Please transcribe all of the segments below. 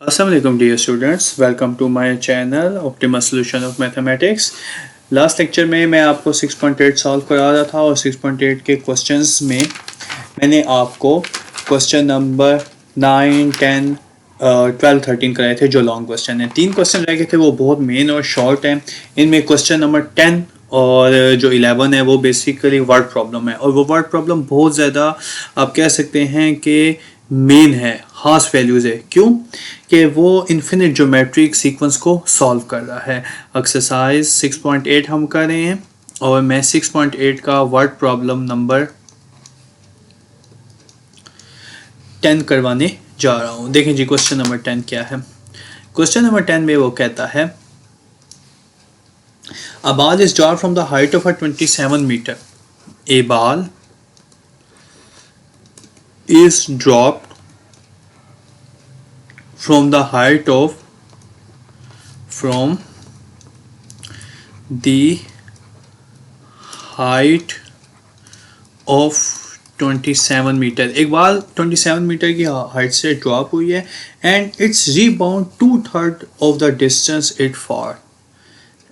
Assalamualaikum dear students, welcome to my channel Optimal Solution of Mathematics। Last lecture में मैं आपको 6.8 solve करा रहा था और 6.8 के क्वेश्चंस में मैंने आपको क्वेश्चन नंबर 9, 10, 12, 13 कराए थे जो लॉन्ग क्वेश्चन है। 3 क्वेश्चन रह गए थे, वो बहुत मेन और शॉर्ट हैं। इनमें क्वेश्चन नंबर 10 और जो 11 है वो बेसिकली वर्ड प्रॉब्लम है, और वो वर्ड प्रॉब्लम बहुत ज़्यादा आप कह सकते हैं कि मेन है, खास वैल्यूज़ है। क्यों कि वो इन्फिनिट ज्योमेट्रिक सीक्वेंस को सॉल्व कर रहा है। एक्सरसाइज 6.8 हम कर रहे हैं और मैं 6.8 का वर्ड प्रॉब्लम नंबर 10 करवाने जा रहा हूँ। देखें जी क्वेश्चन नंबर 10 क्या है। क्वेश्चन नंबर 10 में वो कहता है A ball is dropped from the height of a 27 meter. A ball is dropped from the height of the height of 27 मीटर। एक बाल 27 मीटर की हाइट से ड्रॉप हुई है and it's rebound 2/3 of the distance it for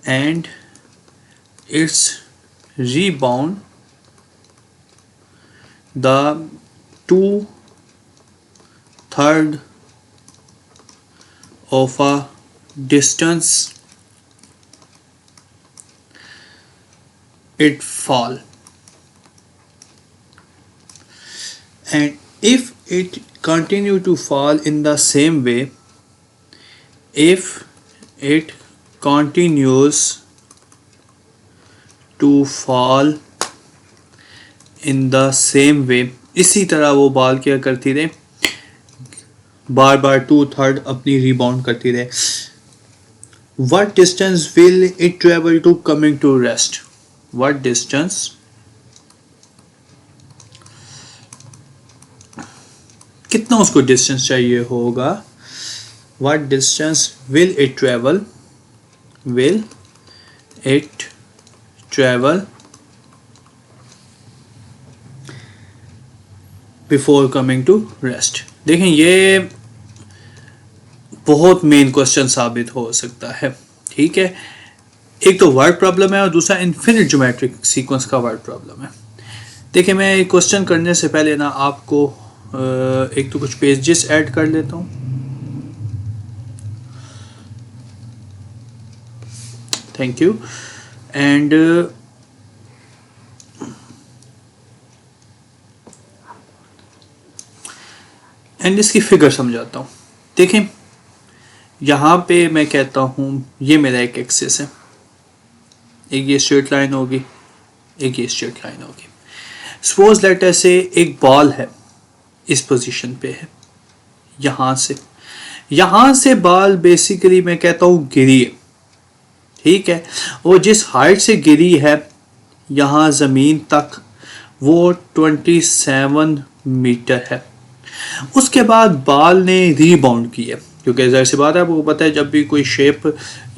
and it's rebound the 2/3 of a distance it fall, and if it continue to fall in the same way, if it continues to fall in the same way, इसी तरह वो ball क्या करती रहे, बार बार 2/3 अपनी rebound करती रहे। What distance will it travel to coming to rest? What distance कितना उसको डिस्टेंस चाहिए होगा? What distance will it travel? Will it travel before coming to rest? देखें ये बहुत मेन क्वेश्चन साबित हो सकता है। ठीक है, एक तो वर्ड प्रॉब्लम है और दूसरा इन्फिनिट ज्योमेट्रिक सीक्वेंस का वर्ड प्रॉब्लम है। देखिए मैं क्वेश्चन करने से पहले ना आपको एक तो कुछ पेजेस ऐड कर लेता हूँ। Thank you. एंड इसकी फिगर समझाता हूँ। देखें यहाँ पे मैं कहता हूँ ये मेरा एक एक्सिस है, एक ये स्ट्रेट लाइन होगी, एक ये स्ट्रेट लाइन होगी। सपोज लेटर से एक बॉल है, इस पोजीशन पे है, यहाँ से बॉल बेसिकली मैं कहता हूँ गिरी है। ठीक है, वो जिस हाइट से गिरी है यहाँ ज़मीन तक वो 27 मीटर है। उसके बाद बॉल ने रीबाउंड किया, क्योंकि ज़ाहिर सी बात है आपको पता है जब भी कोई शेप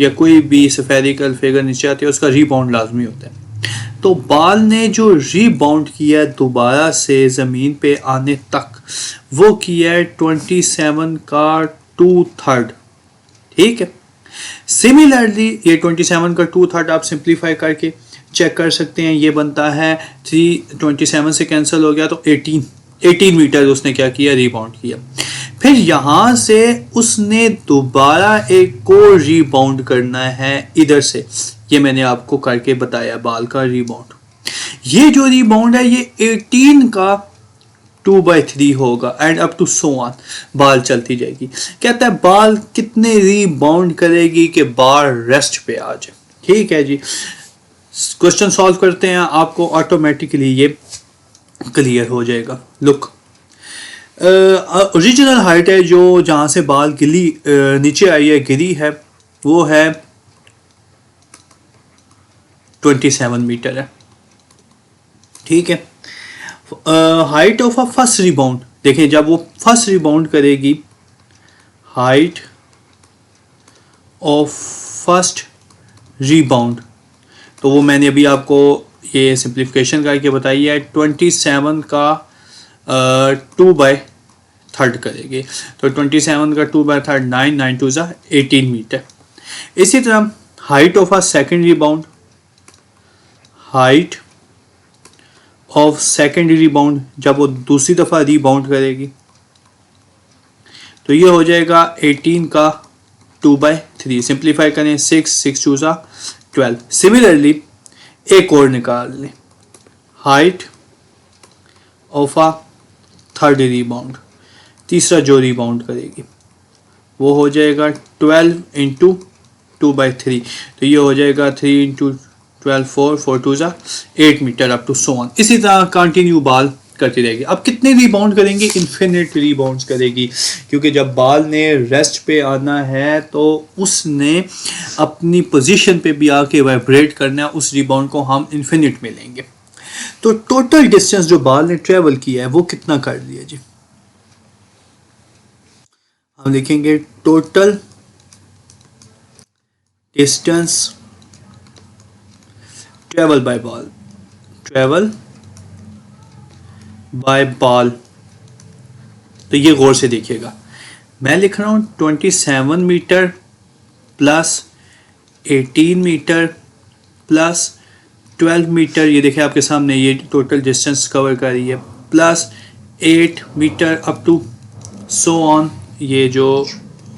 या कोई भी स्फेरिकल फिगर नीचे आती है उसका रीबाउंड लाजमी होता है। तो बॉल ने जो रीबाउंड किया दोबारा से ज़मीन पे आने तक, वो किया है 27 का 2/3। ठीक है, सिमिलरली ये 27 का 2/3 आप सिंप्लीफाई करके चेक कर सकते हैं। ये बनता है 327 से कैंसिल हो गया तो 18 मीटर उसने क्या किया, रीबाउंड किया। फिर यहाँ से उसने दोबारा एक को रीबाउंड करना है इधर से, ये मैंने आपको करके बताया बॉल का रीबाउंड। ये जो रीबाउंड है ये 18 का 2/3 होगा and up to so on, ball चलती जाएगी। कहता है बॉल कितने रीबाउंड करेगी कि बॉल रेस्ट पे आ जाए। ठीक है जी, क्वेश्चन सॉल्व करते हैं, आपको ऑटोमेटिकली ये क्लियर हो जाएगा। लुक, ओरिजिनल हाइट है जो जहाँ से बॉल नीचे आई है, गिरी है, वो है 27 मीटर है। ठीक है, height of a first rebound, देखें जब वो फर्स्ट रिबाउंड करेगी, हाइट ऑफ फर्स्ट रिबाउंड, तो वो मैंने अभी आपको ये सिंप्लीफिकेशन करके बताई है। 27 का 2/3 थर्ड करेगी। तो 27 का 2/3 9, 9 2 ज़ा 18 मीटर। इसी तरह height of a second rebound, height of secondary rebound जब वो दूसरी दफ़ा रिबाउंड करेगी तो ये हो जाएगा 18 का 2/3। सिंप्लीफाई करें 6, 6 2 ज़ा 12। सिमिलरली एक और निकाल लें, height of a third rebound, तीसरा जो रिबाउंड करेगी वो हो जाएगा 12 इंटू 2/3। तो ये हो जाएगा 3 इंटू 12 4, 4 2 ज़ा 8 metre up to so on. इसी तरह कंटिन्यू बाल करती रहेगी। अब कितने रिबाउंड करेंगे? इन्फिनिट रिबाउंड्स करेगी, क्योंकि जब बाल ने रेस्ट पे आना है तो उसने अपनी पोजीशन पे भी आके वाइब्रेट करना है, उस रिबाउंड को हम इन्फिनिट में लेंगे। तो टोटल डिस्टेंस जो बाल ने ट्रेवल किया है वो कितना कर लिया जी? हम लिखेंगे total distance travel by ball, travel by ball. तो ये गौर से देखिएगा, मैं लिख रहा हूँ 27 metre plus 18 metre plus 12 metre, ये देखिए आपके सामने ये टोटल डिस्टेंस कवर कर रही है, plus 8 metre up to so on. ये जो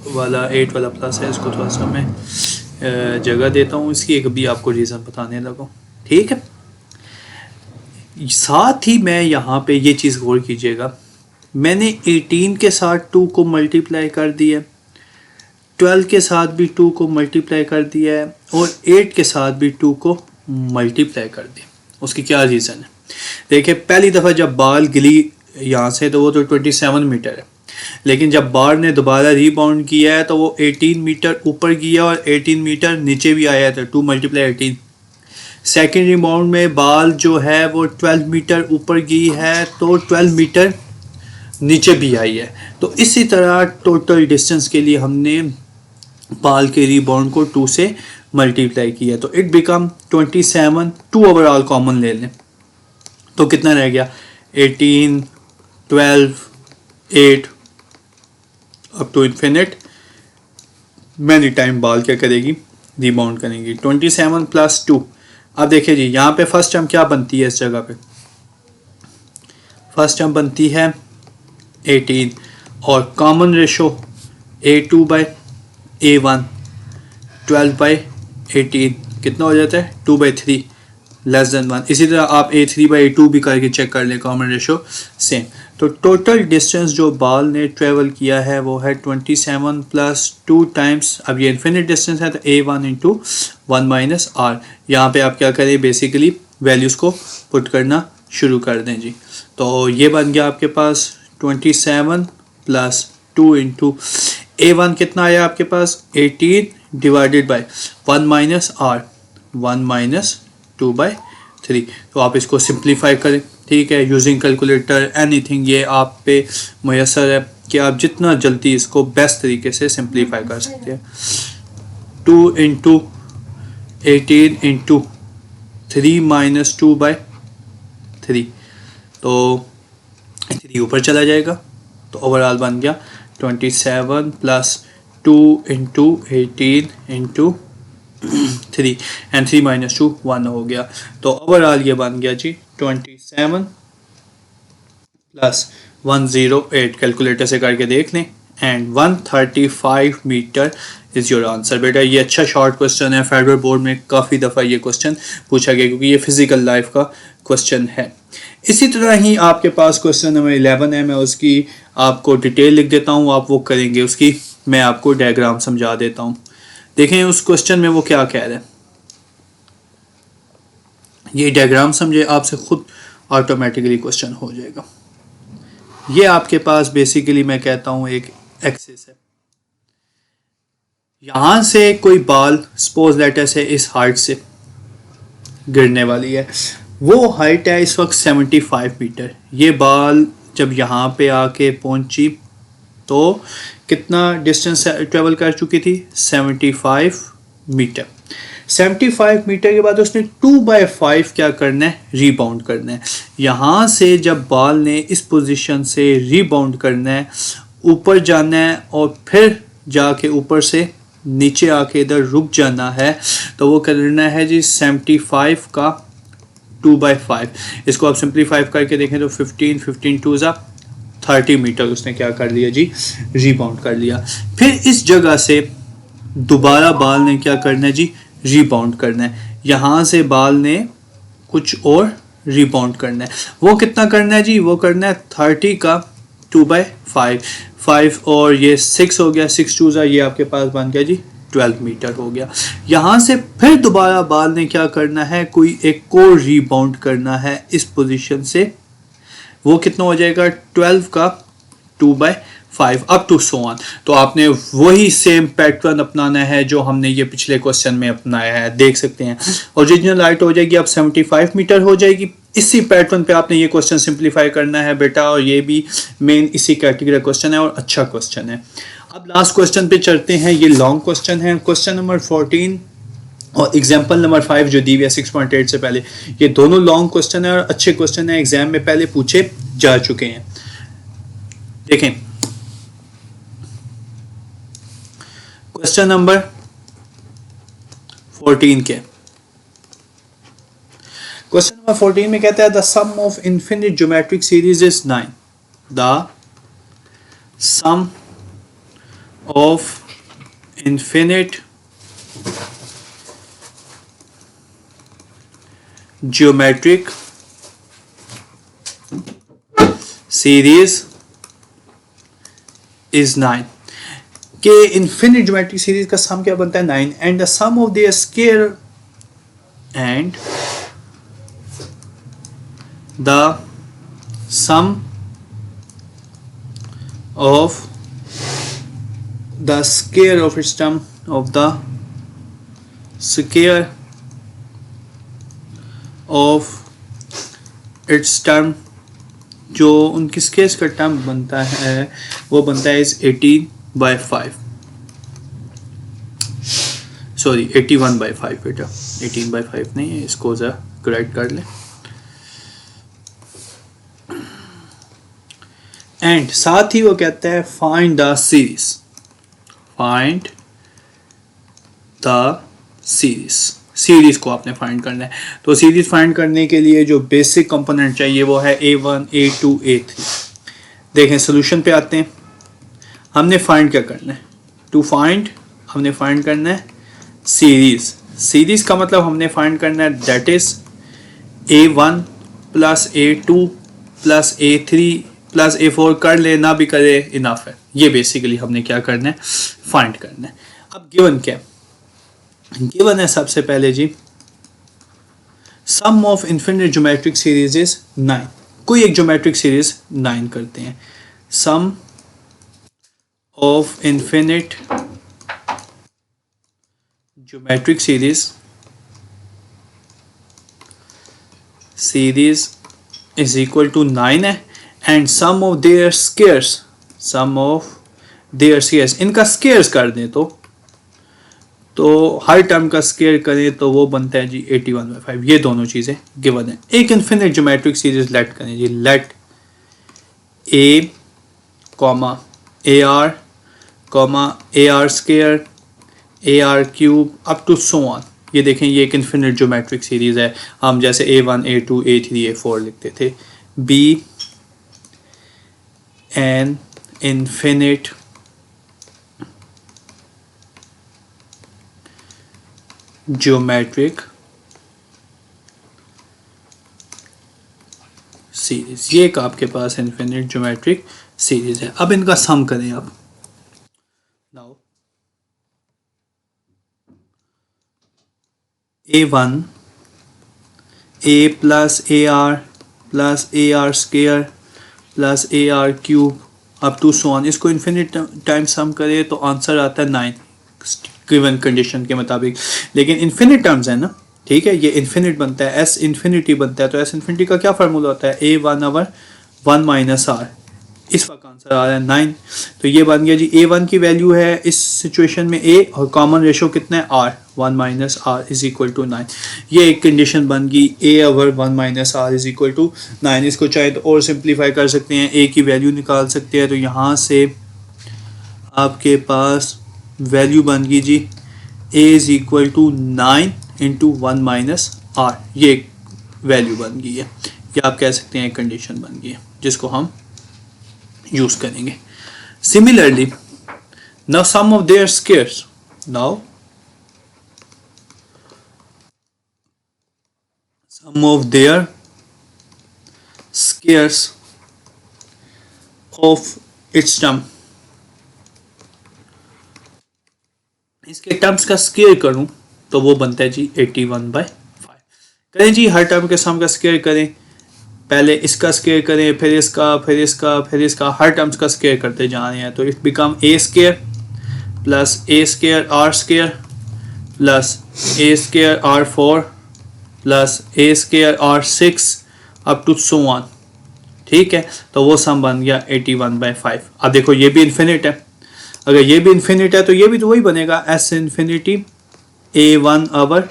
वाला 8 वाला प्लस है इसको थोड़ा सा मैं जगह देता हूँ, इसकी एक भी आपको रीज़न बताने लगा, ठीक है। साथ ही मैं यहाँ पे ये चीज़ गौर कीजिएगा, मैंने 18 के साथ 2 को मल्टीप्लाई कर दिया, 12 के साथ भी 2 को मल्टीप्लाई कर दिया है और 8 के साथ भी 2 को मल्टीप्लाई कर दिया। उसकी क्या रीज़न है? देखिए पहली दफ़ा जब बाल गिली यहाँ से तो वो तो 27 मीटर है, लेकिन जब बाल ने दोबारा रीबाउंड किया है तो वो 18 मीटर ऊपर गया और 18 मीटर नीचे भी आया था, 2 × 18। सेकेंड रिबाउंड में बाल जो है वो 12 मीटर ऊपर गई है तो 12 मीटर नीचे भी आई है। तो इसी तरह टोटल डिस्टेंस के लिए हमने बाल के रिबाउंड को 2 से मल्टीप्लाई किया, तो इट बिकम 27। 2 ओवरऑल कॉमन ले लें तो कितना रह गया? 18, 12, 8 up to infinite. Many time ball क्या करेगी? रिबाउंड करेंगी। 27 प्लस 2। अब देखिए जी यहाँ पे फर्स्ट टर्म क्या बनती है, इस जगह पे फर्स्ट टर्म बनती है 18 और कॉमन रेशो A2/A1 12/18 कितना हो जाता है? 2/3 लेस देन 1। इसी तरह आप A3/A2 भी करके चेक कर लें, कॉमन रेशो सेम। तो टोटल डिस्टेंस जो बाल ने ट्रेवल किया है वो है 27 प्लस 2 टाइम्स, अब ये इन्फिनिट डिस्टेंस है तो A1 इंटू 1 - R। यहाँ पे आप क्या करें, बेसिकली वैल्यूज़ को पुट करना शुरू कर दें जी। तो ये बन गया आपके पास 27 प्लस 2 इंटू A1 कितना आया आपके पास? 18 डिवाइडेड बाय 1 - R, 1 - 2/3। तो आप इसको सिंप्लीफाई करें, ठीक है, यूजिंग कैलकुलेटर एनीथिंग, ये आप पे मुयसर है कि आप जितना जल्दी इसको बेस्ट तरीके से सिंप्लीफाई कर सकते हैं। 2 इंटू 18 इंटू 3 - 2/3, तो 3 ऊपर चला जाएगा। तो ओवरऑल बन गया 27 प्लस 2 इंटू 18 इंटू 3 एंड 3 - 2 1 हो गया। तो ओवरऑल ये बन गया जी 27 प्लस 108, कैलकुलेटर से करके देख लें, and 135 metre is your answer. बेटा ये अच्छा शॉर्ट क्वेश्चन है, फेडरल बोर्ड में काफ़ी दफ़ा ये क्वेश्चन पूछा गया क्योंकि ये फिजिकल लाइफ का क्वेश्चन है। इसी तरह ही आपके पास क्वेश्चन नंबर 11 है, मैं उसकी आपको डिटेल लिख देता हूँ, आप वो करेंगे, उसकी मैं आपको डायग्राम समझा देता हूँ। देखें उस क्वेश्चन में वो क्या कह रहे हैं, ये डायग्राम समझे, आपसे खुद ऑटोमेटिकली क्वेश्चन हो जाएगा। ये आपके पास बेसिकली मैं कहता हूँ एक एक्सिस है, यहाँ से कोई बाल सपोज लेटर से इस हाइट से गिरने वाली है, वो हाइट है इस वक्त 75 मीटर। ये बाल जब यहाँ पे आके पहुँची तो कितना डिस्टेंस ट्रेवल कर चुकी थी? 75 मीटर। 75 मीटर के बाद उसने 2/5 क्या करना है, रीबाउंड करना है। यहाँ से जब बॉल ने इस पोजीशन से रीबाउंड करना है, ऊपर जाना है और फिर जाके ऊपर से नीचे आके इधर रुक जाना है, तो वो करना है जी 75 का 2/5। इसको आप सिंप्लीफाई करके देखें तो 15 2 ज़ा 30 मीटर उसने क्या कर लिया जी, रीबाउंड कर लिया। फिर इस जगह से दोबारा बॉल ने क्या करना है जी, रीबाउंड करना है। यहाँ से बॉल ने कुछ और रीबाउंड करना है। वो कितना करना है जी, वो करना है 30 का 2/5, 5 और ये 6 हो गया, 6 2 ज़ा ये आपके पास बन गया जी 12 मीटर हो गया। यहाँ से फिर दोबारा बॉल ने क्या करना है, कोई एक और रीबाउंड करना है इस पोजीशन से। वो कितना हो जाएगा 12 का 2/5 अप टू सो ऑन। तो आपने वही सेम पैटर्न अपनाना है जो हमने ये पिछले क्वेश्चन में अपनाया है, देख सकते हैं। ओरिजिनल हाइट हो जाएगी अब 75 मीटर हो जाएगी। इसी पैटर्न पे आपने ये क्वेश्चन सिंप्लीफाई करना है बेटा, और ये भी मेन इसी कैटेगरी क्वेश्चन है और अच्छा क्वेश्चन है। अब लास्ट क्वेश्चन पे चलते हैं, ये लॉन्ग क्वेश्चन है, क्वेश्चन नंबर 14 और एग्जाम्पल नंबर 5 जो दी हुई है 6.8 से पहले। ये दोनों लॉन्ग क्वेश्चन है और अच्छे क्वेश्चन है, एग्जाम में पहले पूछे जा चुके हैं। देखें क्वेश्चन नंबर 14 के, क्वेश्चन नंबर 14 में कहता है the sum of infinite geometric series is 9। The sum of infinite geometric series is 9 के इनफिनिट ज्योमेट्रिक सीरीज का सम क्या बनता है 9, and the sum of their square and the sum of the square of its term of the square of its term, जो उनकी sketch का term बनता है वो बनता है इस 18/5, सॉरी 81/5 बेटा, 18/5 नहीं है, इसको जरा करेक्ट कर लें। एंड साथ ही वो कहता है find the series, find the series, series को आपने फाइंड करना है। तो सीरीज फाइंड करने के लिए जो बेसिक कंपोनेंट चाहिए वो है A1 A2 A3। देखें सोल्यूशन पे आते हैं। हमने फाइंड क्या करना है, टू फाइंड हमने फाइंड करना है सीरीज। सीरीज का मतलब हमने फाइंड करना है that is A1 plus A2 plus A3 plus A4, कर ले ना भी करे इनफ है। ये बेसिकली हमने क्या करना है, फाइंड करना है। अब गिवन क्या है, गिवन है सबसे पहले जी sum of infinite geometric series is 9। कोई एक ज्योमेट्रिक सीरीज 9 करते हैं। Sum of infinite geometric series is equal to 9 है, and sum of their squares, sum of their squares, इनका स्क्वायर्स कर दें तो हर टर्म का स्क्वायर करें तो वो बनता है जी 81/5। ये दोनों चीज़ें गिवन है। एक इनफिनिट ज्योमेट्रिक सीरीज लेट करें जी, let A, AR square, AR cube up to so on. ये देखें ये एक इनफिनिट ज्योमेट्रिक सीरीज है। हम जैसे A1 A2 A3 A4 लिखते थे। B N infinite geometric series, ये एक आपके पास इनफिनिट ज्योमेट्रिक सीरीज है। अब इनका सम करें आप। Now A1 A plus AR square plus AR cube up to so on, इसको इनफिनिट टाइम सम करें तो आंसर आता है 9 गिवन कंडीशन के मुताबिक। लेकिन इन्फिनिट टर्म्स है ना, ठीक है, ये इन्फिनिट बनता है, S इन्फिनिटी बनता है। तो S इन्फिनिटी का क्या फार्मूला होता है, A1/1 - R इस वक्त आंसर आ रहा है 9। तो ये बन गया जी a1 की वैल्यू है इस सिचुएशन में a, और कॉमन रेशो कितना है r, 1 minus r is equal to 9। ये एक कंडीशन बन गई a over 1 minus r is equal to 9। इसको चाहे तो और सिंप्लीफाई कर सकते हैं, a की वैल्यू निकाल सकते हैं। तो यहाँ से आपके पास वैल्यू बन गई जी a is equal to 9 into 1 minus r। ये एक वैल्यू बन गई है, या आप कह सकते हैं एक कंडीशन बन गई है जिसको हम यूज करेंगे। Similarly now sum of their squares, now sum of their squares of its term, इसके टर्म्स का स्क्वायर करूं तो वो बनता है जी 81/5। करें जी, हर टर्म के सम का स्क्वायर करें, पहले इसका स्क्वायर करें, फिर इसका, फिर इसका, फिर इसका, हर टर्म्स का स्क्वायर करते जा रहे हैं। तो it become a square plus a square r square plus a square r4 plus a square r6 up to so on. ठीक है, तो वो सम बन गया 81/5। अब देखो ये भी इन्फिनिट है, अगर ये भी इन्फिनिट है तो ये भी तो वही बनेगा, s infinity a1 over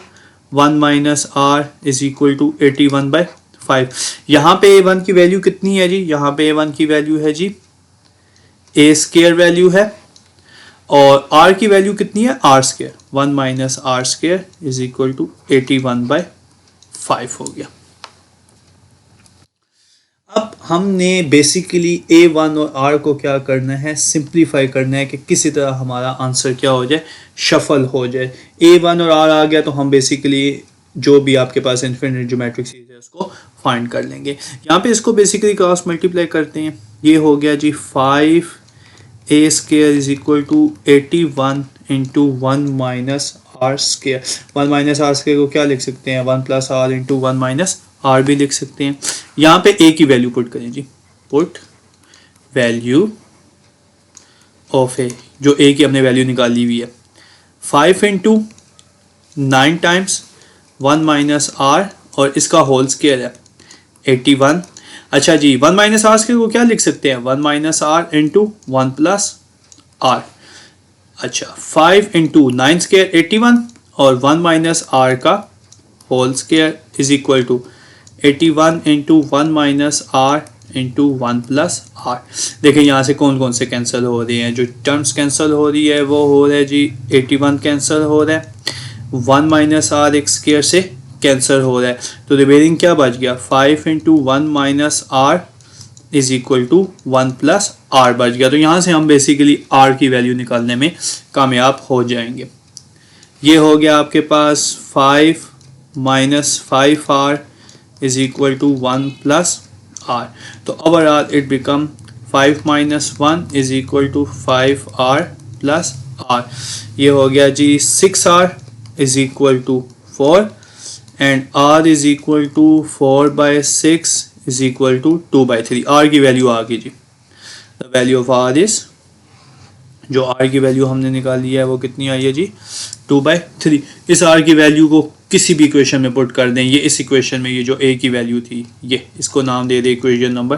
1 minus r is equal to 81/5। यहाँ पे a1 की वैल्यू कितनी है जी, यहाँ पे a1 की वैल्यू है जी a स्क्वायर वैल्यू है, और r की वैल्यू कितनी है r square, 1 minus r square is equal to 81/5 हो गया। अब हमने बेसिकली a1 और r को क्या करना है, सिंप्लीफाई करना है कि किसी तरह हमारा आंसर क्या हो जाए, शफल हो जाए। a1 और r आ गया तो हम बेसिकली जो भी आपके पास इन्फिनिट ज्योमेट्रिक सीरीज है उसको फाइंड कर लेंगे। यहाँ पे इसको बेसिकली क्रॉस मल्टीप्लाई करते हैं, ये हो गया जी 5a square is equal to 81 into 1 minus r square. 1 minus r square को क्या लिख सकते हैं, 1 plus r into 1 minus r भी लिख सकते हैं। यहाँ पे a की वैल्यू पुट करें जी, पुट वैल्यू ऑफ a, जो a की हमने वैल्यू निकाली हुई है, 5 इंटू 9 टाइम्स 1 माइनस r और इसका होल स्क्वायर है 81। अच्छा जी, 1 माइनस r स्क्वायर को क्या लिख सकते हैं, 1 minus r into 1 plus r। अच्छा, 5 इंटू 9 स्क्वायर 81 और 1 माइनस r का whole square is equal to 81 into 1 minus r into 1 plus r। देखिए यहाँ से कौन कौन से कैंसिल हो रहे हैं, जो टर्म्स कैंसिल हो रही है वो हो रहा है जी 81 कैंसिल हो रहा है, 1 माइनस r एक स्क्वायर से कैंसिल हो रहा है, तो रिमेनिंग क्या बच गया, 5 into 1 minus r is equal to 1 plus r बच गया। तो यहाँ से हम बेसिकली r की वैल्यू निकालने में कामयाब हो जाएंगे। ये हो गया आपके पास 5 minus 5r is equal to 1 plus r। तो overall it become 5 minus 1 is equal to 5r plus r। ये हो गया जी 6r is equal to 4 and r is equal to 4/6 is equal to 2/3। r की वैल्यू आ गई जी, the value of r is, जो r की वैल्यू हमने निकाली है वो कितनी आई है जी 2/3। इस r की वैल्यू को किसी भी इक्वेशन में पुट कर दें, ये इस इक्वेशन में ये जो a की वैल्यू थी, ये इसको नाम दे दे equation number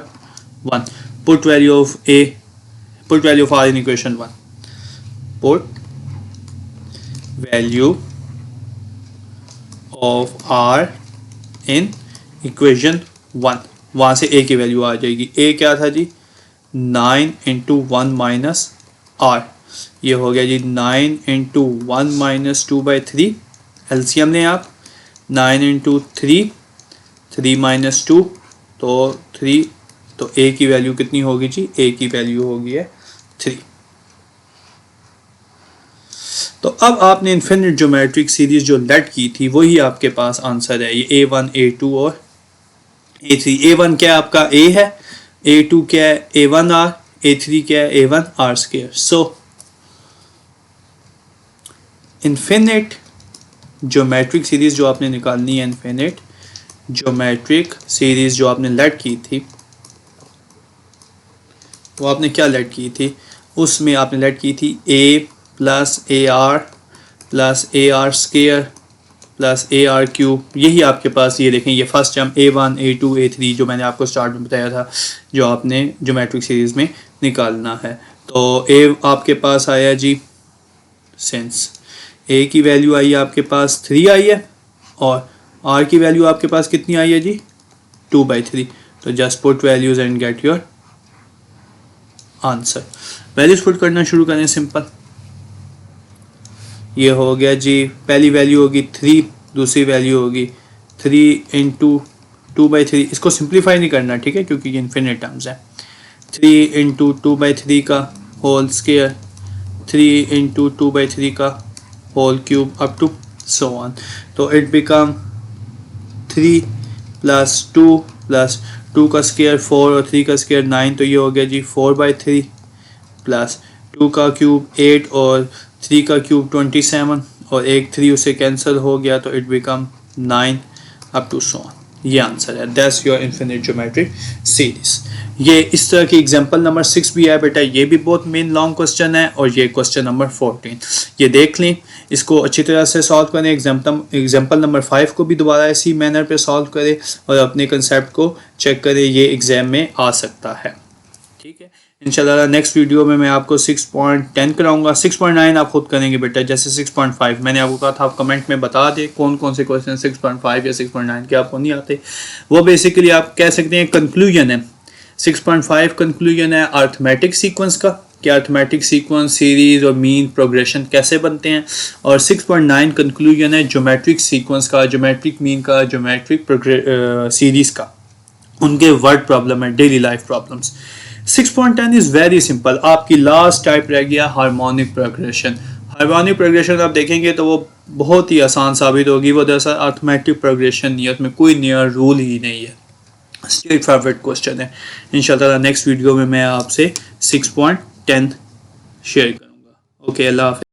1। Put value of a, put value of r in equation 1, put value of r in equation 1। वहाँ से a की वैल्यू आ जाएगी, a क्या था जी 9 इंटू 1 माइनस r, ये हो गया जी 9 इंटू 1 माइनस 2/3। एलसीएम लें आप, 9 इंटू 3 माइनस 2 तो 3, तो a की वैल्यू कितनी होगी जी, a की वैल्यू होगी है 3। तो अब आपने इन्फिनिट ज्योमेट्रिक सीरीज जो लेट की थी वही आपके पास आंसर है, ये a1 a2 और a3। a1 क्या आपका a है, a2 क्या है a1r, a3 क्या है a1r स्क्वायर। सो इन्फिनिट ज्योमेट्रिक सीरीज जो आपने निकालनी है, इन्फिनिट ज्योमेट्रिक सीरीज जो आपने लेट की थी, वो आपने क्या लेट की थी, उसमें आपने लेट की थी a plus AR plus AR square plus A R cube, यही आपके पास, ये देखें ये first term A1 A2 A3 जो मैंने आपको स्टार्ट में बताया था जो आपने ज्योमेट्रिक सीरीज़ में निकालना है। तो ए आपके पास आया जी, सिंस ए की वैल्यू आई है आपके पास 3 आई है और आर की वैल्यू आपके पास कितनी आई है जी 2/3। तो just put values and get your answer. Values put करना शुरू करें, सिंपल। ये हो गया जी, पहली वैल्यू होगी 3, दूसरी वैल्यू होगी 3 इंटू 2/3। इसको सिंप्लीफाई नहीं करना, ठीक है, क्योंकि ये इन्फिनिट टर्म्स है। 3 इंटू 2/3 का होल स्क्वायर, 3 इंटू 2/3 का whole cube up to so on. तो इट बिकम 3 प्लस 2 प्लस 2 का स्क्वायर 4 और 3 का स्क्वायर 9, तो ये हो गया जी 4/3 प्लस 2 का क्यूब 8 और 3 का क्यूब 27 और एक 3 उससे कैंसिल हो गया, तो it become 9 up to so on. ये आंसर है, that's your infinite geometric series. ये इस तरह की एग्जांपल नंबर 6 भी है बेटा, ये भी बहुत मेन लॉन्ग क्वेश्चन है। और ये क्वेश्चन नंबर 14, ये देख लें, इसको अच्छी तरह से सॉल्व करें। एग्जांपल नंबर 5 को भी दोबारा इसी मैनर पे सॉल्व करें और अपने कंसेप्ट को चेक करें, ये एग्जाम में आ सकता है, ठीक है। इंशाल्लाह नेक्स्ट वीडियो में मैं आपको 6.10 कराऊंगा। 6.9 आप खुद करेंगे बेटा, जैसे 6.5 मैंने आपको कहा था, आप कमेंट में बता दें कौन कौन से क्वेश्चन 6.5 या 6.9 के आपको नहीं आते। वो बेसिकली आप कह सकते हैं कंक्लूजन है। 6.5 कंक्लूजन है अर्थमेटिक सीक्वेंस का, कि अर्थमेटिक सीक्वेंस, सीरीज और मीन प्रोग्रेशन कैसे बनते हैं। और 6.9 कंक्लूजन है ज्योमेट्रिक सीक्वेंस का, ज्योमेट्रिक मीन का, ज्योमेट्रिक सीरीज का, उनके वर्ड प्रॉब्लम है, daily life problems. 6.10 is very simple. आपकी लास्ट टाइप रह गया हार्मोनिक प्रोग्रेशन। हार्मोनिक प्रोग्रेशन आप देखेंगे तो वो बहुत ही आसान साबित होगी। वो दरअसल अर्थमेटिक प्रोग्रेशन नहीं है, उसमें कोई नया रूल ही नहीं है, स्ट्रेट फॉरवर्ड क्वेश्चन है। इंशाल्लाह नेक्स्ट वीडियो में मैं आपसे 6.10 शेयर करूँगा। ओके, अल्लाह हाफ़िज़।